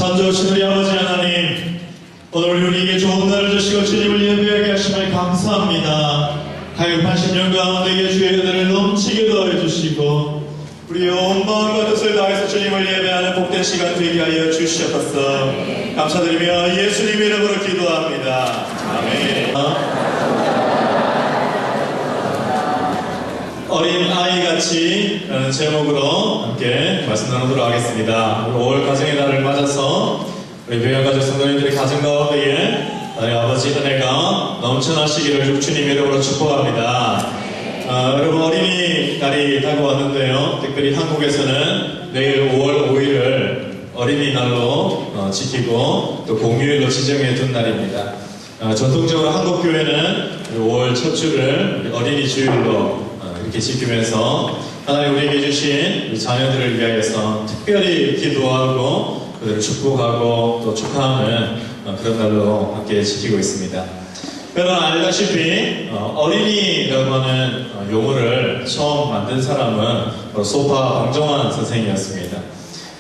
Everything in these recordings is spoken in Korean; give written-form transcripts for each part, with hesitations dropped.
참 좋으신 우리 아버지 하나님, 오늘 우리에게 좋은 날을 주시고 주님을 예배하게 하심을 감사합니다. 가입하신 영 가운데에 주의 은혜를 넘치게 더해 주시고 우리의 온 마음과 뜻을 다해서 주님을 예배하는 복된 시간 되게 하여 주시옵소서. 감사드리며 예수님 이름으로 기도합니다. 아멘. 어린 아이같이 라는 제목으로 함께 말씀 나누도록 하겠습니다. 5월 가정의 날을 맞아서 우리 교회가족 성도님들의 가정 가운데에 나의 아버지 은혜가 넘쳐나시기를 주님 이름으로 축복합니다. 여러분, 어린이날이 다가왔는데요, 특별히 한국에서는 내일 5월 5일을 어린이날로 지키고 또 공휴일로 지정해 둔 날입니다. 전통적으로 한국교회는 5월 첫 주를 어린이 주일로 이렇게 지키면서 하나님 우리에게 주신 우리 자녀들을 위하여서 특별히 기도하고 그들을 축복하고 또 축하하는 그런 날로 함께 지키고 있습니다. 여러분 알다시피 어린이라고 하는 용어를 처음 만든 사람은 바로 소파 방정환 선생이었습니다.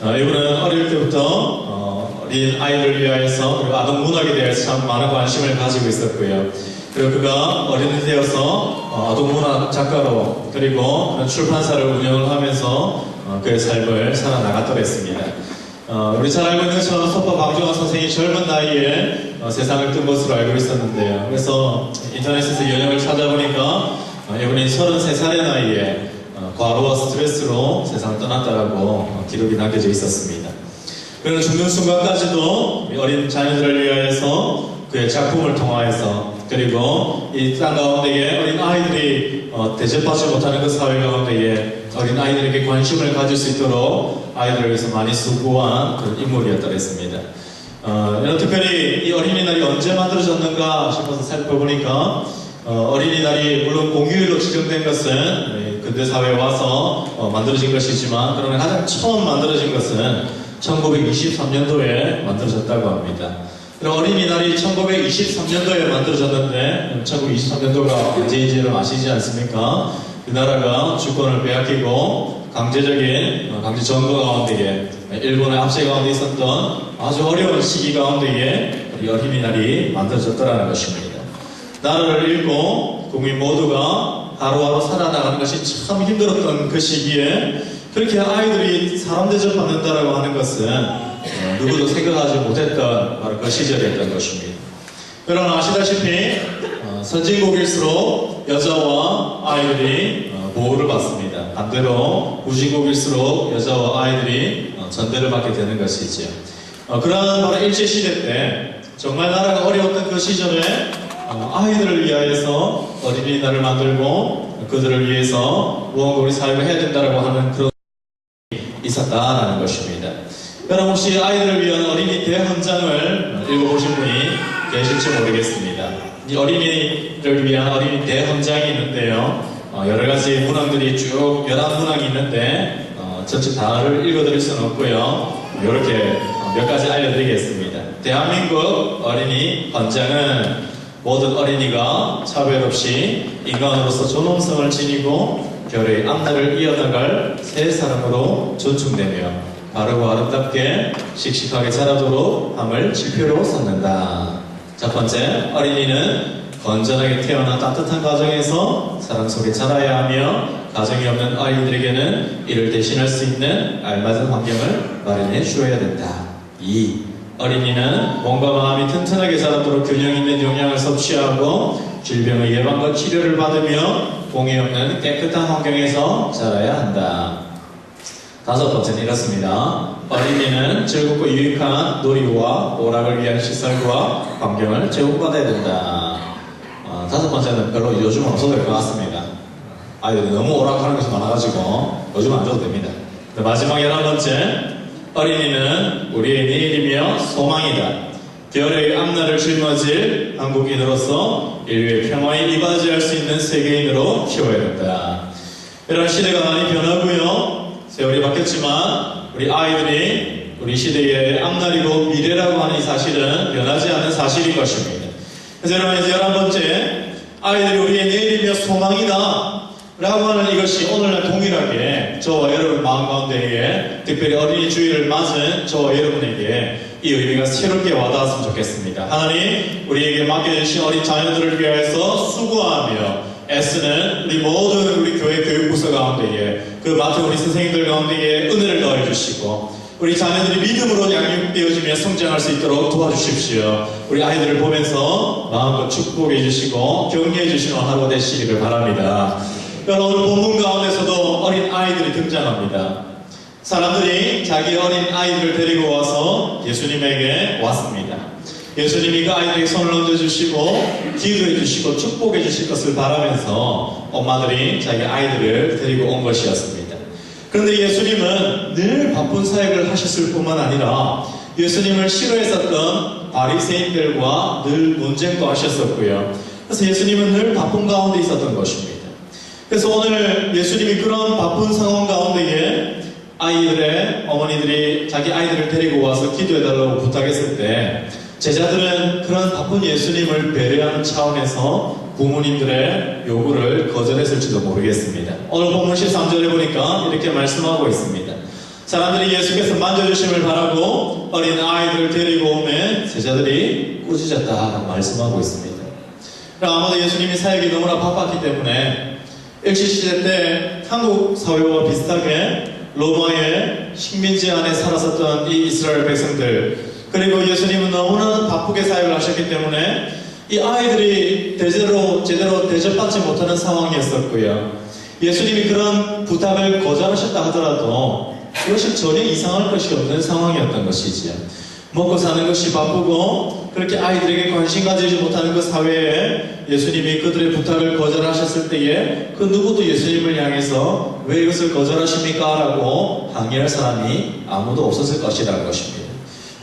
이분은 어릴 때부터 어린 아이들을 위하여서 그리고 아동 문학에 대해서 참 많은 관심을 가지고 있었고요. 그리고 그가 어린이 되어서 아동문학 작가로 그리고 출판사를 운영을 하면서 그의 삶을 살아나갔더랬습니다. 우리 잘 알고 있는 것처럼 소파 방정환 선생이 젊은 나이에 세상을 뜬 것으로 알고 있었는데요. 그래서 인터넷에서 연역을 찾아보니까 이분이 33살의 나이에 과로와 스트레스로 세상을 떠났다라고 기록이 남겨져 있었습니다. 그는 죽는 순간까지도 어린 자녀들을 위하여서 그의 작품을 통하여서 그리고 이 땅 가운데에 어린 아이들이 대접받지 못하는 그 사회 가운데에 어린 아이들에게 관심을 가질 수 있도록 아이들을 위해서 많이 수고한 그런 인물이었더랬습니다. 특별히 이 어린이날이 언제 만들어졌는가 싶어서 살펴보니까 어린이날이 물론 공휴일로 지정된 것은 근대사회에 와서 만들어진 것이지만 그러나 가장 처음 만들어진 것은 1923년도에 만들어졌다고 합니다. 어린이날이 1923년도에 만들어졌는데 1923년도가 언제인지를 아시지 않습니까? 그 나라가 주권을 빼앗기고 강제 점거 가운데에 일본의 압제 가운데 있었던 아주 어려운 시기 가운데에 이 어린이날이 만들어졌다는 것입니다. 나라를 잃고 국민 모두가 하루하루 살아나가는 것이 참 힘들었던 그 시기에 그렇게 아이들이 사람 대접받는다라고 하는 것은 누구도 생각하지 못했던 바로 그 시절이었던 것입니다. 여러분 아시다시피 선진국일수록 여자와 아이들이 보호를 받습니다. 반대로 후진국일수록 여자와 아이들이 전대를 받게 되는 것이죠. 그러한 바로 일제시대 때 정말 나라가 어려웠던 그 시절에 아이들을 위하여서 어린이날을 만들고 그들을 위해서 무언가 우리 사회가 해야 된다고 하는 그런 있었다라는 것입니다. 여러분 혹시 아이들을 위한 어린이 대헌장을 읽어보신 분이 계실지 모르겠습니다. 이 어린이를 위한 어린이 대헌장이 있는데요. 여러가지 문항들이 쭉 11문항이 있는데 전체 다를 읽어드릴 수는 없고요. 이렇게 몇 가지 알려드리겠습니다. 대한민국 어린이 헌장은 모든 어린이가 차별 없이 인간으로서 존엄성을 지니고 결의 앞날을 이어나갈 새 사람으로 존중되며 바르고 아름답게 씩씩하게 자라도록 함을 지표로 삼는다. 첫 번째, 어린이는 건전하게 태어나 따뜻한 가정에서 사랑 속에 자라야 하며 가정이 없는 아이들에게는 이를 대신할 수 있는 알맞은 환경을 마련해 주어야 된다. 2. 어린이는 몸과 마음이 튼튼하게 자라도록 균형 있는 영양을 섭취하고 질병의 예방과 치료를 받으며 공해 없는 깨끗한 환경에서 자라야 한다. 다섯 번째는 이렇습니다. 어린이는 즐겁고 유익한 놀이와 오락을 위한 시설과 환경을 제공받아야 된다. 다섯 번째는 별로 요즘은 없어도 될 것 같습니다. 아이들이 너무 오락하는 것이 많아가지고 요즘은 안 줘도 됩니다. 마지막 11번째, 어린이는 우리의 내일이며 소망이다. 별의 앞날을 짊어질 한국인으로서 인류의 평화에 이바지할 수 있는 세계인으로 키워야 된다. 이런 시대가 많이 변하고요. 세월이 바뀌었지만 우리 아이들이 우리 시대의 앞날이고 미래라고 하는 이 사실은 변하지 않는 사실인 것입니다. 그래서 여러분 이제 11번째, 아이들이 우리의 내일이며 소망이다 라고 하는 이것이 오늘날 동일하게 저와 여러분 마음 가운데에 특별히 어린이 주일을 맞은 저와 여러분에게 이 의미가 새롭게 와닿았으면 좋겠습니다. 하나님, 우리에게 맡겨주신 어린 자녀들을 위하여서 수고하며 애쓰는 우리 모든 우리 교회 교육부서 가운데에 그 맡은 우리 선생님들 가운데에 은혜를 더해 주시고 우리 자녀들이 믿음으로 양육되어지며 성장할 수 있도록 도와주십시오. 우리 아이들을 보면서 마음껏 축복해 주시고 격려해 주시는 하루 되시기를 바랍니다. 오늘 본문 가운데서도 어린 아이들이 등장합니다. 사람들이 자기 어린 아이들을 데리고 와서 예수님에게 왔습니다. 예수님이 그 아이들에게 손을 얹어주시고 기도해 주시고 축복해 주실 것을 바라면서 엄마들이 자기 아이들을 데리고 온 것이었습니다. 그런데 예수님은 늘 바쁜 사역을 하셨을 뿐만 아니라 예수님을 싫어했었던 바리새인들과 늘 논쟁도 하셨었고요. 그래서 예수님은 늘 바쁜 가운데 있었던 것입니다. 그래서 오늘 예수님이 그런 바쁜 상황 가운데에 아이들의 어머니들이 자기 아이들을 데리고 와서 기도해달라고 부탁했을 때 제자들은 그런 바쁜 예수님을 배려하는 차원에서 부모님들의 요구를 거절했을지도 모르겠습니다. 오늘 본문 13절에 보니까 이렇게 말씀하고 있습니다. 사람들이 예수께서 만져주심을 바라고 어린 아이들을 데리고 오매 제자들이 꾸짖었다 말씀하고 있습니다. 아마도 예수님이 사역이 너무나 바빴기 때문에 일시시대 때 한국 사회와 비슷하게 로마의 식민지 안에 살았었던 이 이스라엘 백성들 그리고 예수님은 너무나 바쁘게 사역을 하셨기 때문에 이 아이들이 제대로 대접받지 못하는 상황이었었고요. 예수님이 그런 부탁을 거절하셨다 하더라도 그것이 전혀 이상할 것이 없는 상황이었던 것이지요. 먹고 사는 것이 바쁘고 그렇게 아이들에게 관심 가지지 못하는 그 사회에 예수님이 그들의 부탁을 거절하셨을 때에 그 누구도 예수님을 향해서 왜 이것을 거절하십니까? 라고 항의할 사람이 아무도 없었을 것이라는 것입니다.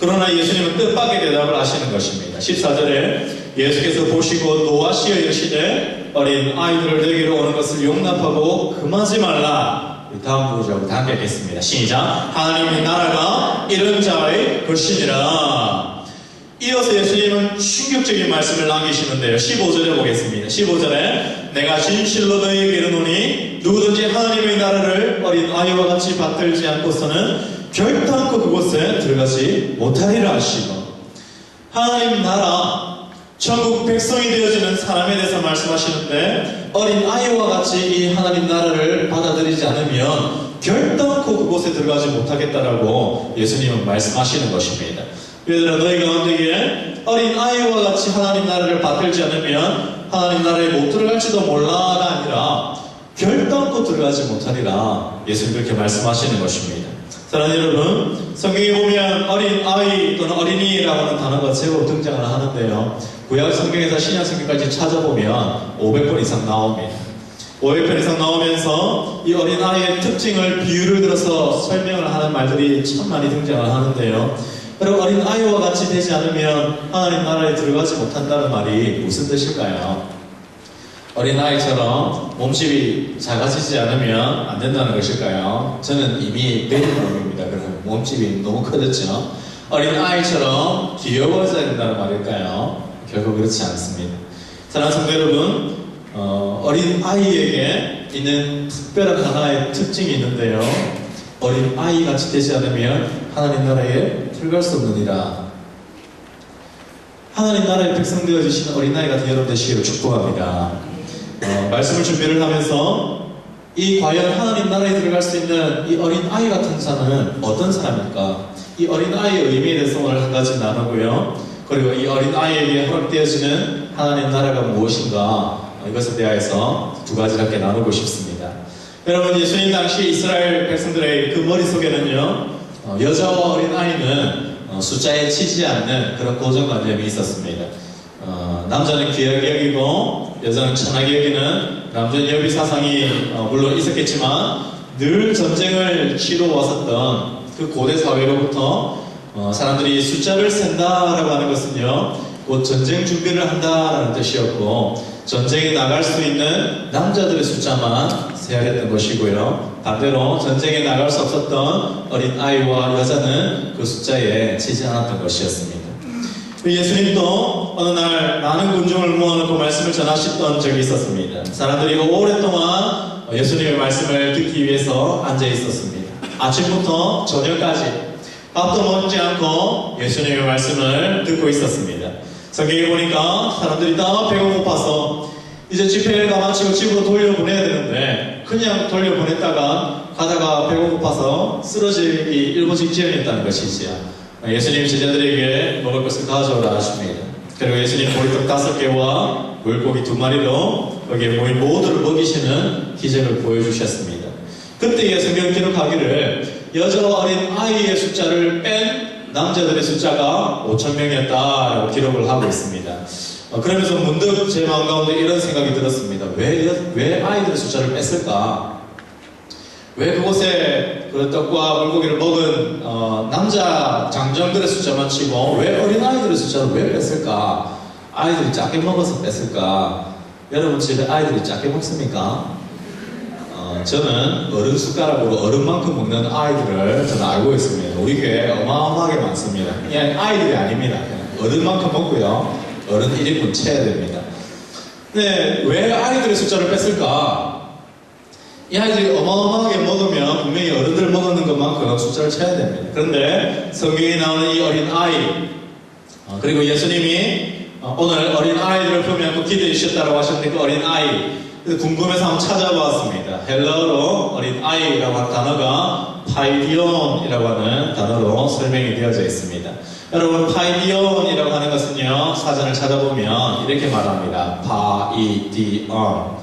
그러나 예수님은 뜻밖의 대답을 하시는 것입니다. 14절에 예수께서 보시고 노하시어 이르시되 어린 아이들을 내게로 오는 것을 용납하고 금하지 말라. 다음 구절을 다 함께 읽겠습니다. 시작. 하나님의 나라가 이런 자의 것이니라. 이어서 예수님은 충격적인 말씀을 남기시는데요. 15절에 보겠습니다. 15절에 내가 진실로 너희에게 이르노니 누구든지 하나님의 나라를 어린 아이와 같이 받들지 않고서는 결단코 그곳에 들어가지 못하리라 하시고 하나님 나라 천국 백성이 되어지는 사람에 대해서 말씀하시는데 어린 아이와 같이 이 하나님 나라를 받아들이지 않으면 결단코 그곳에 들어가지 못하겠다라고 예수님은 말씀하시는 것입니다. 얘들아 너희 가운데에 어린 아이와 같이 하나님 나라를 받들지 않으면 하나님 나라에 못 들어갈지도 몰라가 아니라 결단코 들어가지 못하리라 예수님 그렇게 말씀하시는 것입니다. 사랑하는 여러분, 성경에 보면 어린 아이 또는 어린이라고 하는 단어가 제로 등장을 하는데요. 구약 성경에서 신약 성경까지 찾아보면 500번 이상 나옵니다. 500번 이상 나오면서 이 어린 아이의 특징을 비유를 들어서 설명을 하는 말들이 참 많이 등장을 하는데요. 여러분, 어린 아이와 같이 되지 않으면 하나님 나라에 들어가지 못한다는 말이 무슨 뜻일까요? 어린아이처럼 몸집이 작아지지 않으면 안 된다는 것일까요? 저는 이미 베리몸입니다. 그러면 몸집이 너무 커졌죠? 어린아이처럼 귀여워져야 된다는 말일까요? 결국 그렇지 않습니다. 사랑하는 성도 여러분, 어린아이에게 있는 특별한 하나의 특징이 있는데요. 어린아이 같이 되지 않으면 하나님 나라에 들어갈 수 없느니라. 하나님 나라의 백성 되어주시는 어린아이 같은 여러분 되시기를 축복합니다. 말씀을 준비를 하면서 과연 하나님 나라에 들어갈 수 있는 이 어린 아이 같은 자는 어떤 사람일까? 이 어린 아이의 의미에 대해서 오늘 한 가지 나누고요. 그리고 이 어린 아이에게 허락되어지는 하나님 나라가 무엇인가? 이것에 대하여서 두 가지 함께 나누고 싶습니다. 여러분, 예수님 당시 이스라엘 백성들의 그 머릿속에는요, 여자와 어린 아이는 숫자에 치지 않는 그런 고정관념이 있었습니다. 남자는 귀하게 여기고 여자는 천하게 여기는 남녀여비 사상이 물론 있었겠지만 늘 전쟁을 치러 왔었던 그 고대 사회로부터 사람들이 숫자를 센다라고 하는 것은요 곧 전쟁 준비를 한다라는 뜻이었고 전쟁에 나갈 수 있는 남자들의 숫자만 세야 했던 것이고요 반대로 전쟁에 나갈 수 없었던 어린 아이와 여자는 그 숫자에 치지 않았던 것이었습니다. 예수님도 어느 날 많은 군중을 모아놓고 말씀을 전하셨던 적이 있었습니다. 사람들이 오랫동안 예수님의 말씀을 듣기 위해서 앉아 있었습니다. 아침부터 저녁까지 밥도 먹지 않고 예수님의 말씀을 듣고 있었습니다. 성경에 보니까 사람들이 다 배가 고파서 이제 집회를 다 마치고 집으로 돌려보내야 되는데 그냥 돌려보냈다가 가다가 배가 고파서 쓰러지기 일보 직전이었다는 것이지요. 예수님 제자들에게 먹을 것을 가져오라 하십니다. 그리고 예수님 보리떡 5개와 물고기 2마리로 거기에 모인 모두를 먹이시는 기적을 보여주셨습니다. 그때에 성경 기록하기를 여자 어린 아이의 숫자를 뺀 남자들의 숫자가 5,000명이었다라고 기록을 하고 있습니다. 그러면서 문득 제 마음 가운데 이런 생각이 들었습니다. 왜 아이들의 숫자를 뺐을까? 왜 그곳에 그 떡과 물고기를 먹은 남자 장정들의 숫자만 치고 왜 어린 아이들의 숫자를 왜 뺐을까? 아이들이 작게 먹어서 뺐을까? 여러분 집에 아이들이 작게 먹습니까? 저는 어른 숟가락으로 어른만큼 먹는 아이들을 저는 알고 있습니다. 우리 교회에 어마어마하게 많습니다. 그냥 아이들이 아닙니다. 그냥 어른만큼 먹고요. 어른 1인분 채야 됩니다. 네, 왜 아이들의 숫자를 뺐을까? 이 아이들이 어마어마하게 먹으면 분명히 어른들 먹는 것만큼 숫자를 채야 됩니다. 그런데 성경에 나오는 이 어린 아이, 그리고 예수님이 오늘 어린 아이들을 보면 또 기대해 주셨다고 하셨는데 그 어린 아이, 궁금해서 한번 찾아보았습니다. 헬러어로 어린 아이라고 하는 단어가 파이디온이라고 하는 단어로 설명이 되어져 있습니다. 여러분 파이디온이라고 하는 것은요 사전을 찾아보면 이렇게 말합니다. 파이디온,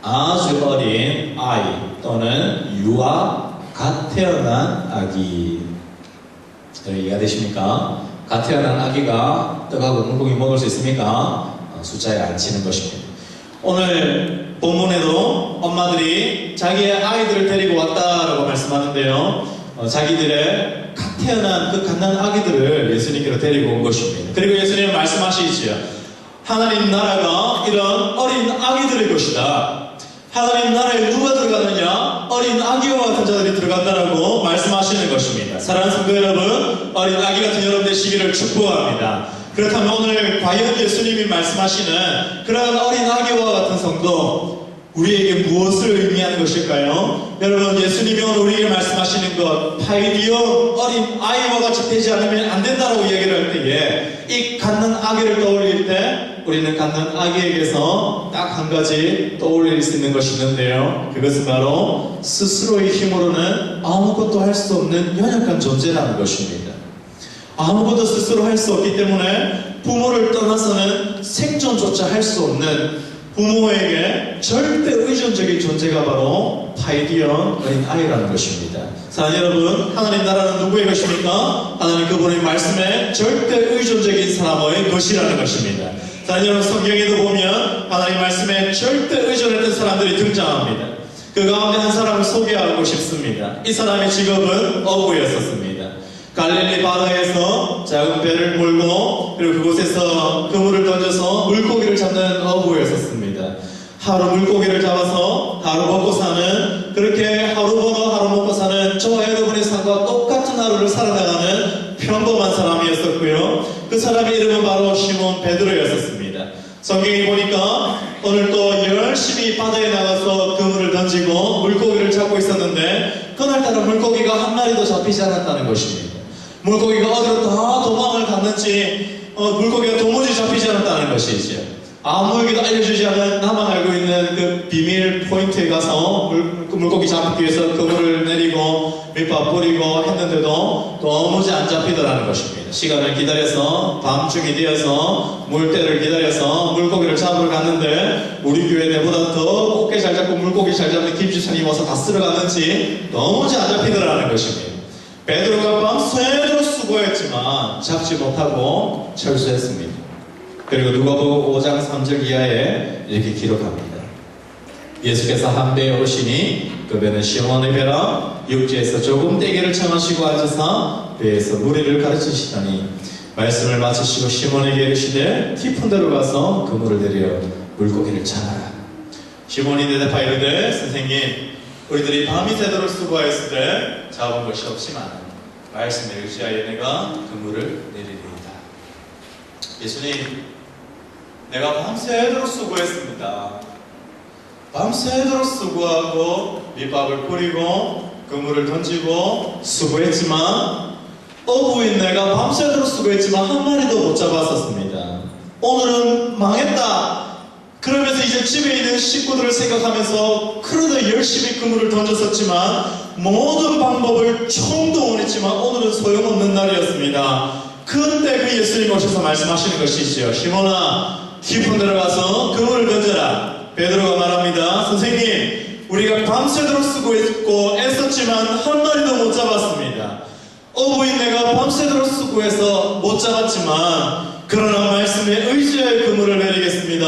아주 어린 아이 또는 유아 갓 태어난 아기. 이해가 되십니까? 갓 태어난 아기가 떡하고 물고기 먹을 수 있습니까? 숫자에 안 치는 것입니다. 오늘 본문에도 엄마들이 자기의 아이들을 데리고 왔다라고 말씀하는데요. 자기들의 갓 태어난 그 갓난 아기들을 예수님께로 데리고 온 것입니다. 그리고 예수님은 말씀하시지요. 하나님 나라가 이런 어린 아기들의 것이다. 하나님 나라에 누가 들어가느냐? 어린 아기와 같은 자들이 들어간다라고 말씀하시는 것입니다. 사랑하는 성도 여러분, 어린 아기 같은 여러분 되시기를 축복합니다. 그렇다면 오늘 과연 예수님이 말씀하시는 그런 어린 아기와 같은 성도, 우리에게 무엇을 의미하는 것일까요? 여러분, 예수님이 오늘 우리에게 말씀하시는 것, 파이디온 어린 아이와 같이 되지 않으면 안 된다라고 얘기를 할 때에 이 갖는 아기를 떠올릴 때 우리는 갖는 아기에게서 딱 한 가지 떠올릴 수 있는 것이 있는데요. 그것은 바로 스스로의 힘으로는 아무것도 할 수 없는 연약한 존재라는 것입니다. 아무것도 스스로 할 수 없기 때문에 부모를 떠나서는 생존조차 할 수 없는 부모에게 절대 의존적인 존재가 바로 파이디온 어린 아이라는 것입니다. 사랑하는 여러분, 하나님 나라는 누구의 것입니까? 하나님 그분의 말씀에 절대 의존적인 사람의 것이라는 것입니다. 사랑하는 여러분, 성경에도 보면 하나님 말씀에 절대 의존했던 사람들이 등장합니다. 그 가운데 한 사람을 소개하고 싶습니다. 이 사람의 직업은 어부였었습니다. 갈릴리 바다에서 작은 배를 몰고 그리고 그곳에서 그물을 던져서 물고기를 잡는 어부였었습니다. 하루 물고기를 잡아서 하루 먹고 사는, 그렇게 하루 벌어 하루 먹고 사는 저와 여러분의 삶과 똑같은 하루를 살아나가는 평범한 사람이었었고요. 그 사람의 이름은 바로 시몬 베드로였었습니다. 성경에 보니까 오늘 또 열심히 바다에 나가서 그물을 던지고 물고기를 잡고 있었는데 그날따라 물고기가 한 마리도 잡히지 않았다는 것입니다. 물고기가 어디로 다 도망을 갔는지 물고기가 도무지 잡히지 않았다는 것이지요. 아무에게도 알려주지 않은 나만 알고 있는 그 비밀 포인트에 가서 물고기 잡기 위해서 그물을 내리고 밑밥 뿌리고 했는데도 도무지 안 잡히더라는 것입니다. 시간을 기다려서 밤중이 되어서 물때를 기다려서 물고기를 잡으러 갔는데 우리 교회 내보다 더 꽃게 잘 잡고 물고기 잘 잡는 김주선이 와서 다 쓸어갔는지 도무지 안 잡히더라는 것입니다. 베드로가 밤새도록 수고했지만 잡지 못하고 철수했습니다. 그리고 누가복음 5장 3절 이하에 이렇게 기록합니다. 예수께서 한 배에 오시니 그 배는 시몬의 배라 육지에서 조금 떼기를 청하시고 앉아서 배에서 무리를 가르치시더니 말씀을 마치시고 시몬에게 이르시되 깊은 데로 가서 그물을 내려 물고기를 잡아라. 시몬이 대답하여 이르되 선생님, 우리들이 밤이 새도록 수고하였을 때 잡은 것이 없지만 말씀에 의지하여 내가 그물을 내리리이다. 예수님, 내가 밤새도록 수고했습니다. 밤새도록 수고하고 밑밥을 뿌리고 그물을 던지고 수고했지만 어부인 내가 밤새도록 수고했지만 한 마리도 못 잡았었습니다. 오늘은 망했다. 그러면서 이제 집에 있는 식구들을 생각하면서 그러다 열심히 그물을 던졌었지만 모든 방법을 총동원했지만 오늘은 소용없는 날이었습니다. 그때 그 예수님이 오셔서 말씀하시는 것이지요. 시몬아, 깊은 데로 가서 그물을 던져라. 베드로가 말합니다. 선생님, 우리가 밤새도록 수고했고 애썼지만 한 마리도 못 잡았습니다. 어부인 내가 밤새도록 수고해서 못 잡았지만 그러나 말씀에 의지하여 그물을 내리겠습니다.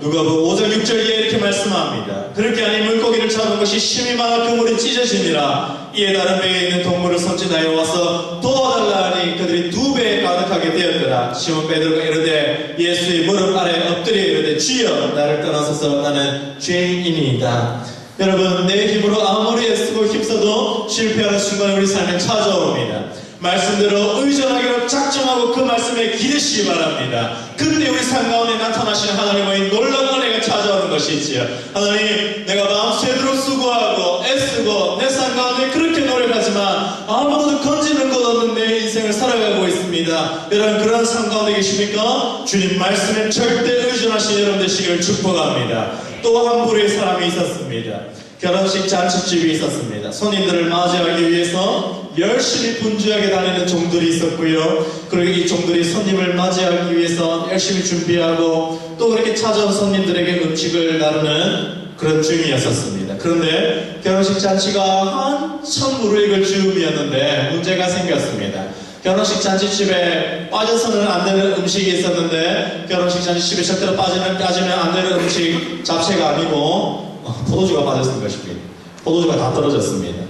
누가복음 5장 6절에 이렇게 말씀합니다. 그렇게 하니 물고기를 잡은 것이 심히 많아 그물이 찢어지니라. 이에 다른 배에 있는 동물을 선진하여 와서 도와달라 하니 그들이 2배에 가득하게 되었더라. 시몬 베드로가 이르되 예수의 무릎 아래 엎드려 이르되 주여 나를 떠나소서 나는 죄인이니이다. 여러분, 내 힘으로 아무리 애쓰고 힘써도 실패하는 순간이 우리 삶에 찾아옵니다. 말씀대로 의존하기로 작정하고 그 말씀에 기대시기 바랍니다. 그때 우리 삶 가운데 나타나시는 하나님의 놀라운 은혜가 찾아오는 것이지요. 하나님, 내가 밤새도록 수고하고 애쓰고 내 삶 가운데 그렇게 노력하지만 아무도 건지는 것 없는 내 인생을 살아가고 있습니다. 여러분, 그런 삶 가운데 계십니까? 주님 말씀에 절대 의존하신 여러분 되시기를 축복합니다. 또 한 부류의 사람이 있었습니다. 결혼식 잔치집이 있었습니다. 손님들을 맞이하기 위해서 열심히 분주하게 다니는 종들이 있었고요. 그리고 이 종들이 손님을 맞이하기 위해서 열심히 준비하고 또 그렇게 찾아온 손님들에게 음식을 나누는 그런 중이었었습니다. 그런데 결혼식 잔치가 한참 무르익을 즈음이었는데 문제가 생겼습니다. 결혼식 잔치집에 빠져서는 안 되는 음식이 있었는데 결혼식 잔치집에 절대로 빠지면 안 되는 음식 잡채가 아니고 포도주가 빠졌던 것입니다. 포도주가 다 떨어졌습니다.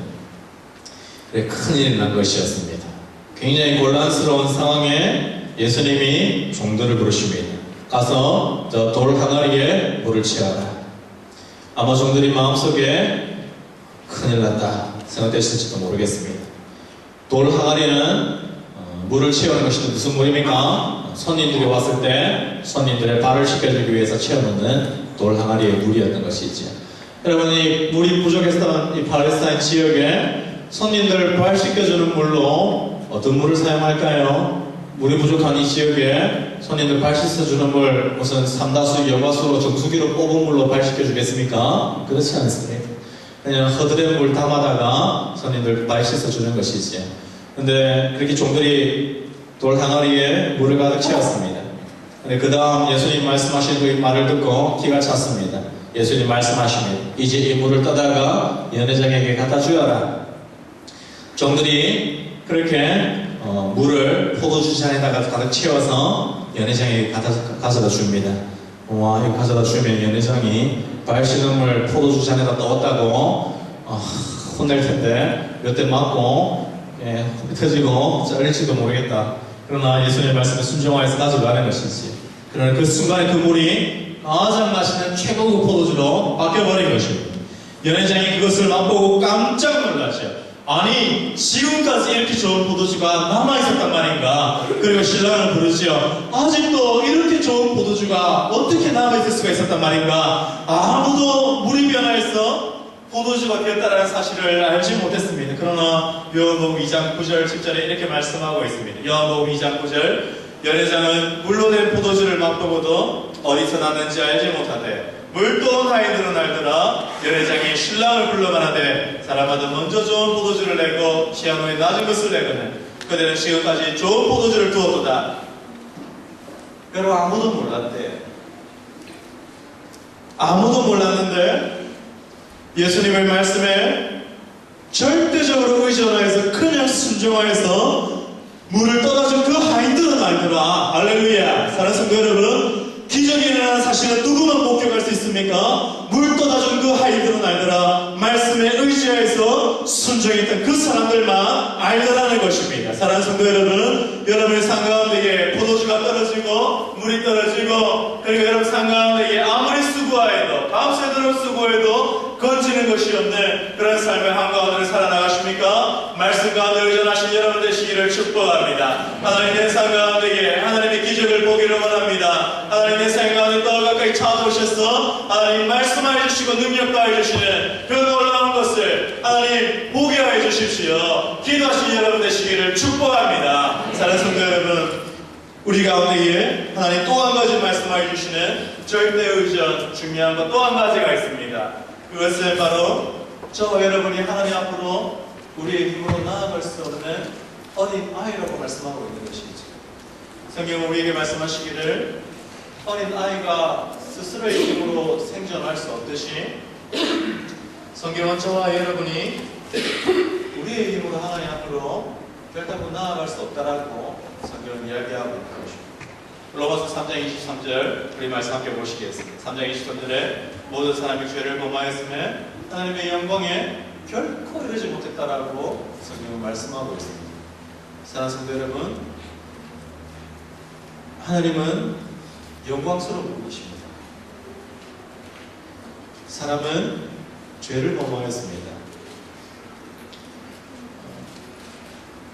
그래, 큰일이 난 것이었습니다. 굉장히 곤란스러운 상황에 예수님이 종들을 부르십니다. 가서 저 돌 항아리에 물을 채워라. 아마 종들이 마음속에 큰일 났다 생각되실지도 모르겠습니다. 돌 항아리는 물을 채우는 것이 무슨 물입니까? 손님들이 왔을 때 손님들의 발을 씻겨주기 위해서 채워놓는 돌 항아리의 물이었던 것이지요. 여러분이 물이 부족했던 이 팔레스타인 지역에 손님들 발 씻겨주는 물로 어떤 물을 사용할까요? 물이 부족한 이 지역에 손님들 발 씻어주는 물 무슨 삼다수, 여과수로 정수기로 뽑은 물로 발 씻겨주겠습니까? 그렇지 않습니다. 그냥 허드렛 물 담아다가 손님들 발 씻어주는 것이지요. 근데 그렇게 종들이 돌 항아리에 물을 가득 채웠습니다. 근데 그 다음 예수님 말씀하신 그 말을 듣고 기가 찼습니다. 예수님 말씀하십니다. 이제 이 물을 떠다가 연회장에게 갖다 주어라. 종들이 그렇게 물을 포도주 잔에다가 가득 채워서 연회장에게 가져다 줍니다. 와, 이거 가져다 주면 연회장이 발 씻는 물 포도주 잔에다 넣었다고 혼낼 텐데 몇 대 맞고 흩어지고 잘릴지도 모르겠다. 그러나 예수님의 말씀에 순종하여서 가져가는 것이지. 그러나 그 순간에 그 물이 가장 맛있는 최고급 포도주로 바뀌어버린 것입니다. 연회장이 그것을 맛보고 깜짝 놀랐죠. 아니, 지금까지 이렇게 좋은 포도주가 남아있었단 말인가. 그리고 신랑을 부르지요. 아직도 이렇게 좋은 포도주가 어떻게 남아있을 수가 있었단 말인가. 아무도 물이 변화해서 포도주가 되었다는 사실을 알지 못했습니다. 그러나 요한복음 2장 9절 10절에 이렇게 말씀하고 있습니다. 요한복음 2장 9절 연회장은 물로 된 포도주를 맛보고도 어디서 났는지 알지 못하되 물도온 하인들은 알더라. 연회장이 신랑을 불러 말하되 사람마다 먼저 좋은 포도주를 내고 취한 후에 낮은 것을 내거든 그들은 지금까지 좋은 포도주를 두었도다. 여러분, 아무도 몰랐대요. 아무도 몰랐는데 예수님의 말씀에 절대적으로 의존하여서 그냥 순종하여서 물을 떠다준 그 하인들은 알더라. 할렐루야. 사랑하는 성도 여러분, 기적이 일어나는 사실은 누구만 목격할 수 있습니까? 물 떠다준 그 하인들은 알더라. 말씀에 의지하여서 순종했던 그 사람들만 알더라는 것입니다. 사랑하는 성도 여러분, 여러분의 삶 가운데에 포도주가 떨어지고 물이 떨어지고 그리고 여러분 삶 가운데에 아무리 수고해도 밤새도록 수고해도 건지는 것이 없는 그런 삶의 한가운데를 살아나가십니까? 말씀 가운데 의존하신 여러분 되시기를 축복합니다. 하나님 내 삶 가운데에 하나님의 기적을 보기를 원합니다. 하나님 내 삶 가운데 더 가까이 여기까지 찾아오셔서 하나님 말씀하여 주시고 능력 가해 주시는 그 놀라운 것을 하나님 보게 하여 주십시오. 기도하신 여러분 되시기를 축복합니다. 사랑하는 성도 여러분, 우리 가운데에 하나님 또 한 가지 말씀하여 주시는 절대 의전 중요한 것 또 한 가지가 있습니다. 그것은 바로 저와 여러분이 하나님 앞으로 우리의 힘으로 나아갈 수 없는 어린 아이라고 말씀하고 있는 것이죠. 성경은 우리에게 말씀하시기를 어린 아이가 스스로의 힘으로 생존할 수 없듯이 성경은 저와 여러분이 우리의 힘으로 하나님 앞으로 결단코 나아갈 수 없다라고 성경은 이야기하고 있는 것입니다. 로마서 3장 23절 우리 말씀 함께 보시겠습니다. 3장 23절에 모든 사람이 죄를 범하였음에 하나님의 영광에 결코 이르지 못했다라고 성경은 말씀하고 있습니다. 사랑하는 성도 여러분, 하나님은 영광스러운 분이십니다. 사람은 죄를 범하였습니다.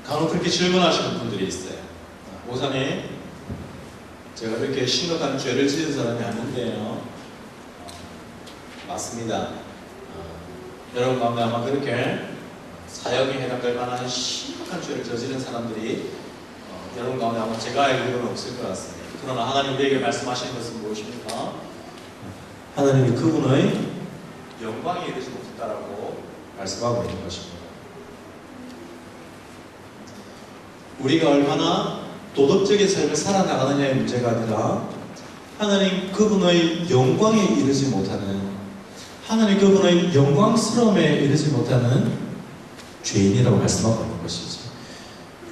간혹 그렇게 질문하시는 분들이 있어요. 목사님, 제가 이렇게 심각한 죄를 지은 사람이 아닌데요. 맞습니다. 여러분 가운데 아마 그렇게 사형에 해당될 만한 심각한 죄를 저지른 사람들이 여러분 가운데 아마 제가 알기로는 없을 것 같습니다. 그러나 하나님 우리에게 말씀하시는 것은 무엇입니까? 하나님이 그분의 영광에 이르지 못했다라고 말씀하고 있는 것입니다. 우리가 얼마나 도덕적인 삶을 살아나가느냐의 문제가 아니라 하나님 그분의 영광에 이르지 못하는, 하나님 그분의 영광스러움에 이르지 못하는 죄인이라고 말씀하고 있는 것이죠.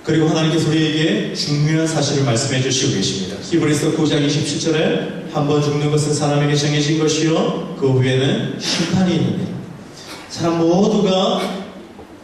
그리고 하나님께서 우리에게 중요한 사실을 말씀해 주시고 계십니다. 히브리서 9장 27절에 한 번 죽는 것은 사람에게 정해진 것이요 그 후에는 심판이 있느니라. 사람 모두가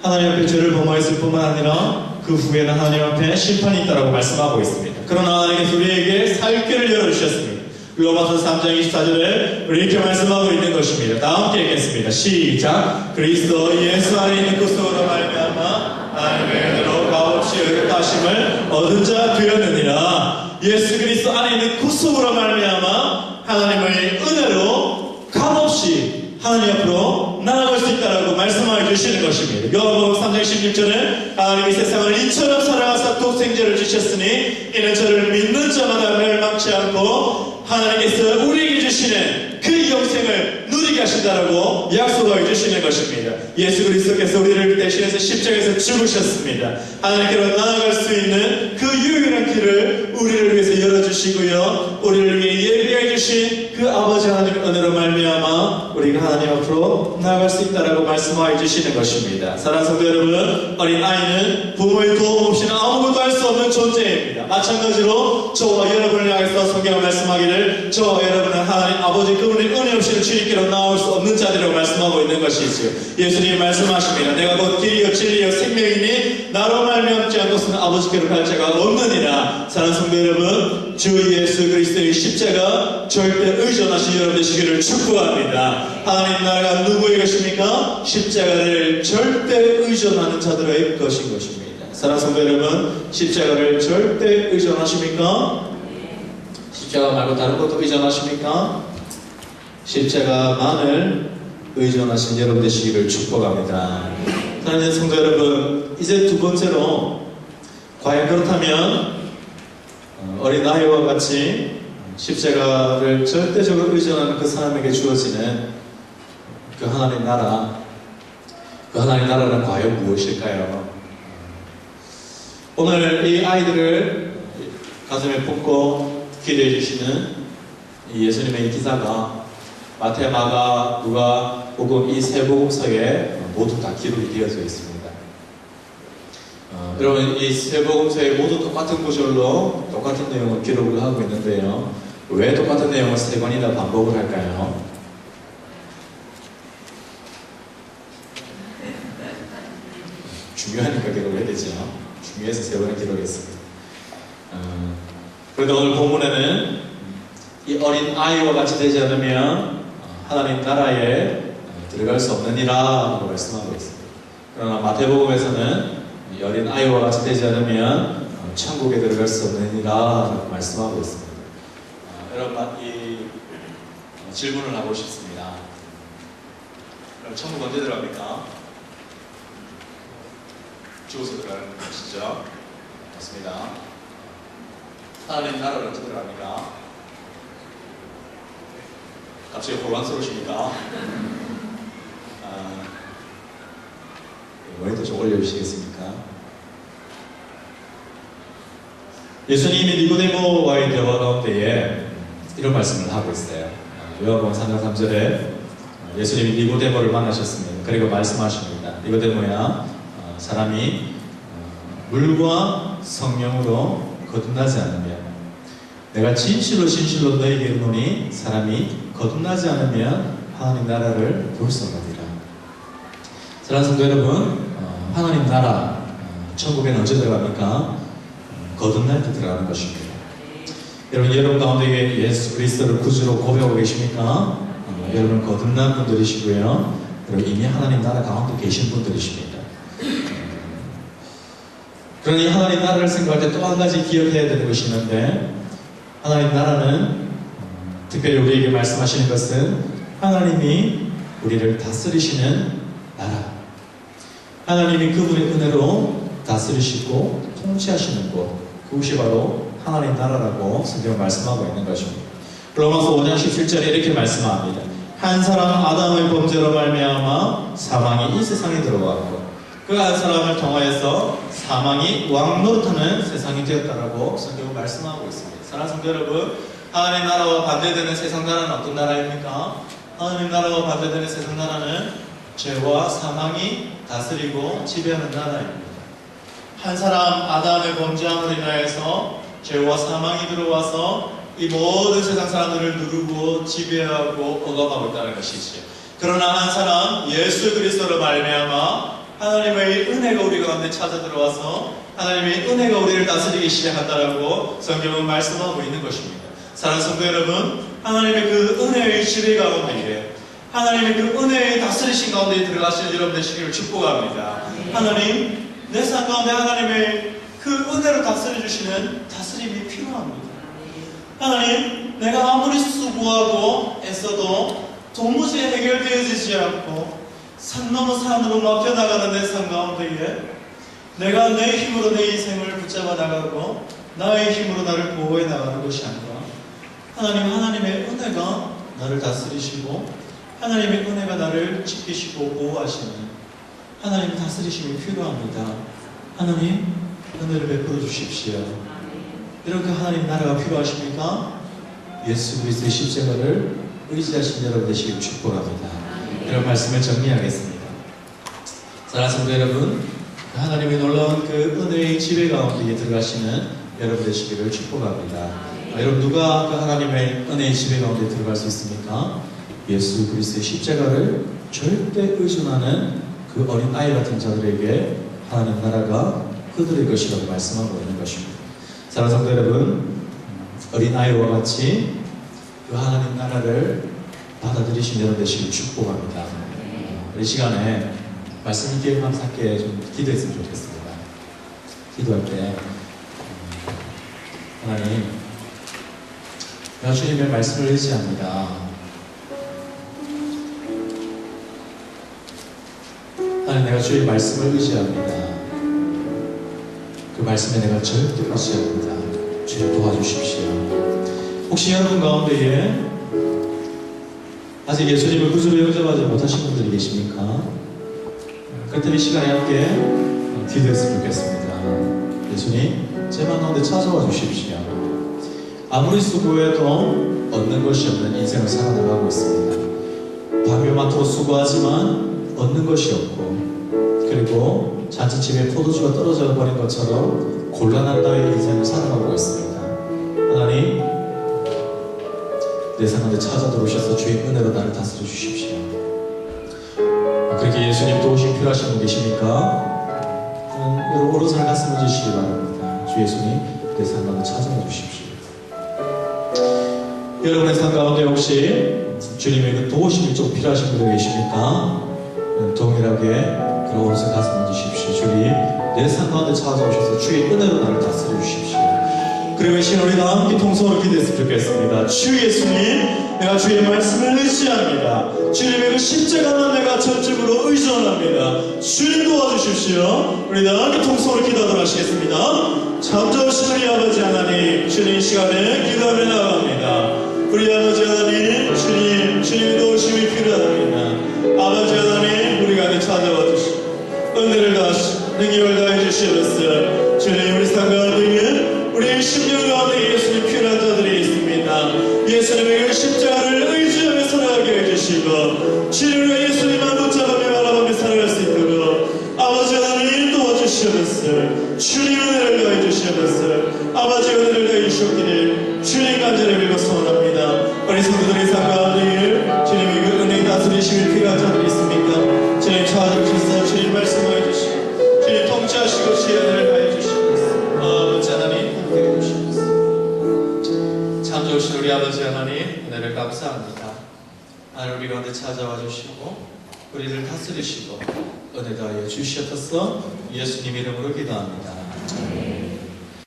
하나님 앞에 죄를 범하였을 뿐만 아니라 그 후에는 하나님 앞에 심판이 있다고 말씀하고 있습니다. 그러나 하나님께서 우리에게 살 길을 열어주셨습니다. 로마서 3장 24절에 우리 이렇게 말씀하고 있는 것입니다. 다 함께 읽겠습니다. 시작. 그리스도 예수 안에 있는 그리스도로 말미암아 하나님의 은혜로 값없이 의롭다심을 얻은 자 되었느니라. 예수 그리스도 안에 있는 구속으로 말미암아 하나님의 은혜로 값없이 하나님 앞으로 나아갈 수 있다라고 말씀하여 주시는 것입니다. 요한복음 3장 16절에 하나님이 세상을 이처럼 사랑하사 독생자를 주셨으니 이는 저를 믿는 자마다 멸망치 않고 하나님께서 우리에게 주시는 그 영생을 누리게 하신다라고 약속하여 주시는 것입니다. 예수 그리스도께서 우리를 대신해서 십자가에서 죽으셨습니다. 하나님께로 나아갈 수 있는 그 유일한 길을 우리를 위해서 열어주시고요, 우리를 위해 예비해 주신 그 아버지 하나님의 은혜로 말미암아 우리가 하나님 앞으로 나아갈 수 있다라고 말씀하여 주시는 것입니다. 사랑하는 성도 여러분, 어린 아이는 부모의 도움 없이는 아무것도 할 수 없는 존재입니다. 마찬가지로 저와 여러분을 향해서 성경을 말씀하기를 저와 여러분은 하나님 아버지 그분의 은혜 없이는 주님께로 나올 수 없는 자들이라고 말씀하고 있는 것이지요. 예수님이 말씀하십니다. 내가 곧 길이요 진리요 생명이니 나로 말미암지 않고서는 아버지께로 갈 자가 없느니라. 사랑하는 성도 여러분, 주 예수 그리스도의 십자가 절대 의존하신 여러분 되시기를 축복합니다. 하나님 나라가 누구의 것입니까? 십자가를 절대 의존하는 자들의 것인 것입니다. 사랑하는 성도 여러분, 십자가를 절대 의존하십니까? 십자가 말고 다른 것도 의존하십니까? 십자가만을 의존하신 여러분 되시기를 축복합니다. 사랑하는 성도 여러분, 이제 두 번째로, 과연 그렇다면 어린 아이와 같이 십자가를 절대적으로 의존하는 그 사람에게 주어지는 그 하나님 나라, 그 하나님 나라는 과연 무엇일까요? 오늘 이 아이들을 가슴에 품고 기도해 주시는 이 예수님의 기사가 마태, 마가, 누가, 복음 이 세 복음서에 모두 다 기록이 되어져 있습니다. 여러분, 이 세 복음서에 모두 똑같은 구절로 똑같은 내용을 기록을 하고 있는데요. 왜 똑같은 내용을 세 번이나 반복을 할까요? 중요하니까 기록을 해야 되죠. 중요해서 세 번을 기록했습니다. 그런데 오늘 본문에는 이 어린 아이와 같이 되지 않으면 하나님 나라에 들어갈 수 없느니라 라고 말씀하고 있습니다. 그러나 마태복음에서는 이 어린 아이와 같이 되지 않으면 천국에 들어갈 수 없느니라 라고 말씀하고 있습니다. 여러분, 이 질문을 하고 싶습니다. 그럼 천국 언제 들어갑니까? 죽어서 들어가는 것이죠. 맞습니다. 하나님 나라를 언제 들어갑니까? 갑자기 혼란스러우십니까? 모니터 좀 올려주시겠습니까? 예수님이 니고데모와의 대화 가운데에 이런 말씀을 하고 있어요. 요한복음 3장 3절에 예수님이 니고데모를 만나셨습니다. 그리고 말씀하십니다. 니고데모야, 사람이 물과 성령으로 거듭나지 않으면, 내가 진실로 진실로 너에게 이르노니 사람이 거듭나지 않으면 하나님 나라를 볼 수 없느니라. 사랑하는 성도 여러분, 하나님 나라 천국에는 언제 들어갑니까? 거듭날 때 들어가는 것입니다. 여러분 가운데 예수 그리스도를 구주로 고백하고 계십니까? 여러분 거듭난 분들이시고요. 여러분 이미 하나님 나라 가운데 계신 분들이십니다. 그러니 하나님 나라를 생각할 때 또 한 가지 기억해야 되는 것이 있는데, 하나님 나라는 특별히 우리에게 말씀하시는 것은 하나님이 우리를 다스리시는 나라, 하나님이 그분의 은혜로 다스리시고 통치하시는 곳, 그것이 바로 하나님 나라라고 성경은 말씀하고 있는 것입니다. 로마서 5장 17절에 이렇게 말씀합니다. 한 사람 아담의 범죄로 말미암아 사망이 이 세상에 들어왔고 그 한 사람을 통하여서 사망이 왕노릇하는 세상이 되었다라고 성경은 말씀하고 있습니다. 사랑하는 성도 여러분, 하나님 나라와 반대되는 세상 나라는 어떤 나라입니까? 하나님 나라와 반대되는 세상 나라는 죄와 사망이 다스리고 지배하는 나라입니다. 한 사람 아담의 범죄함으로 인하여서 죄와 사망이 들어와서 이 모든 세상 사람들을 누르고 지배하고 억압하고 있다는 것이지요. 그러나 한 사람 예수 그리스도로 말미암아 하나님의 은혜가 우리 가운데 찾아 들어와서 하나님의 은혜가 우리를 다스리기 시작한다라고 성경은 말씀하고 있는 것입니다. 사랑하는 성도 여러분, 하나님의 그 은혜의 지배 가운데에, 하나님의 그 은혜의 다스리신 가운데 들어가시는 여러분 되시기를 축복합니다. 하나님, 내 삶 가운데 하나님의 그 은혜로 다스려주시는 다스림이 필요합니다. 하나님, 내가 아무리 수고하고 애써도 도무지 해결되어지지 않고 산 넘어 산으로 막혀나가는 내 삶 가운데에 내가 내 힘으로 내 인생을 붙잡아 나가고 나의 힘으로 나를 보호해 나가는 것이 아니라 하나님의 은혜가 나를 다스리시고 하나님의 은혜가 나를 지키시고 보호하시는 하나님의 다스리심이 필요합니다. 하나님, 은혜를 베풀어 주십시오. 이렇게 하나님 나라가 필요하십니까? 예수 그리스도의 십자가를 의지하신 여러분 되시길 축복합니다. 이런 말씀을 정리하겠습니다. 사랑하는 성도 여러분, 하나님의 놀라운 그 은혜의 지배 가운데 들어가시는 여러분 되시기를 축복합니다. 여러분, 누가 그 하나님의 은혜의 지배 가운데 들어갈 수 있습니까? 예수 그리스도의 십자가를 절대 의존하는 그 어린 아이 같은 자들에게 하나님 나라가 그들의 것이라고 말씀하고 있는 것입니다. 사랑하는 성도 여러분, 어린 아이와 같이 그 하나님 나라를 받아들이신 여러분 되시길 축복합니다. 이 시간에 말씀 기억하면서 함께 좀 기도했으면 좋겠습니다. 기도할 때 하나님, 내가 주님의 말씀을 의지합니다. 하나님, 내가 주의 말씀을 의지합니다. 그 말씀에 내가 절대 의지합니다. 주님 도와주십시오. 혹시 여러분 가운데에 아직 예수님을 구주로 영접하지 못하신 분들이 계십니까? 그렇다면 이 시간에 함께 기도했으면 좋겠습니다. 예수님, 제 맘 가운데 찾아와 주십시오. 아무리 수고해도 얻는 것이 없는 인생을 살아나가고 있습니다. 밤이 많도록 수고하지만 얻는 것이 없고, 그리고 잔치집에 포도주가 떨어져 버린 것처럼 곤란한 나의 인생을 살아가고 있습니다. 하나님, 내 삶 가운데 찾아 들어오셔서 주의 은혜로 나를 다스려 주십시오. 그렇게 예수님 도우심 필요하신 분 계십니까? 여러분, 오른손을 가슴에 주시기 바랍니다. 주 예수님, 내 삶 가운데 찾아와 주십시오. 여러분의 삶 가운데 혹시 주님의 그 도우심이 좀 필요하신 분들 계십니까? 동일하게 그런 오른손 가슴에 주십시오. 주님, 내 삶 가운데 찾아오셔서 주의 은혜로 나를 다스려 주십시오. 그러면 신 우리 다 함께 통성으로 기도했으면 좋겠습니다. 주 예수님, 내가 주의 말씀을 의지합니다. 주님의 그 십자가만 내가 전적으로 의존합니다. 주님 도와주십시오. 우리 다 함께 통성으로 기도하도록 하시겠습니다. 참 좋으신 우리 아버지 하나님, 주님 이 시간에 기도하며 나아갑니다. 우리 아버지 하나님, 주님의 도우심이 필요합니다. 아버지 하나님, 우리 가운데 찾아와 주시고 은혜를 다하시고 능력을 다해 주시옵소서. 주님, 우리 삶 가운데 우리의 심령 가운데 예수님 필요한 자들이 있습니다. 예수님의 그 십자가를 의지하며 살아가게 해주시고 주님과 예수님만 붙잡으며 바라보며 살아갈 수 있도록 아버지 하나님 도와주시옵소서. 주님 은혜를 더해 주시옵소서. 아버지 은혜를 더해 주시옵기를 주님 간절히 빌고 소원합니다. 우리 성도들의 삶 가운데 주님의 그 은혜의 다스리심이 필요한 자들이 있습니까? 주님 찾아주셔서 주님 말씀하여 주시고 주님 통치하시고 주의 은혜를 더해 주시옵소서. 아버지 하나님 함께해 주시옵소서. 참 좋으신 우리 아버지 하나님, 은혜를 감사합니다. 하나님 우리 가운데 찾아와 주시고 우리를 다스리시고 은혜 더하여 주시옵소서. 예수님 이름으로 기도합니다.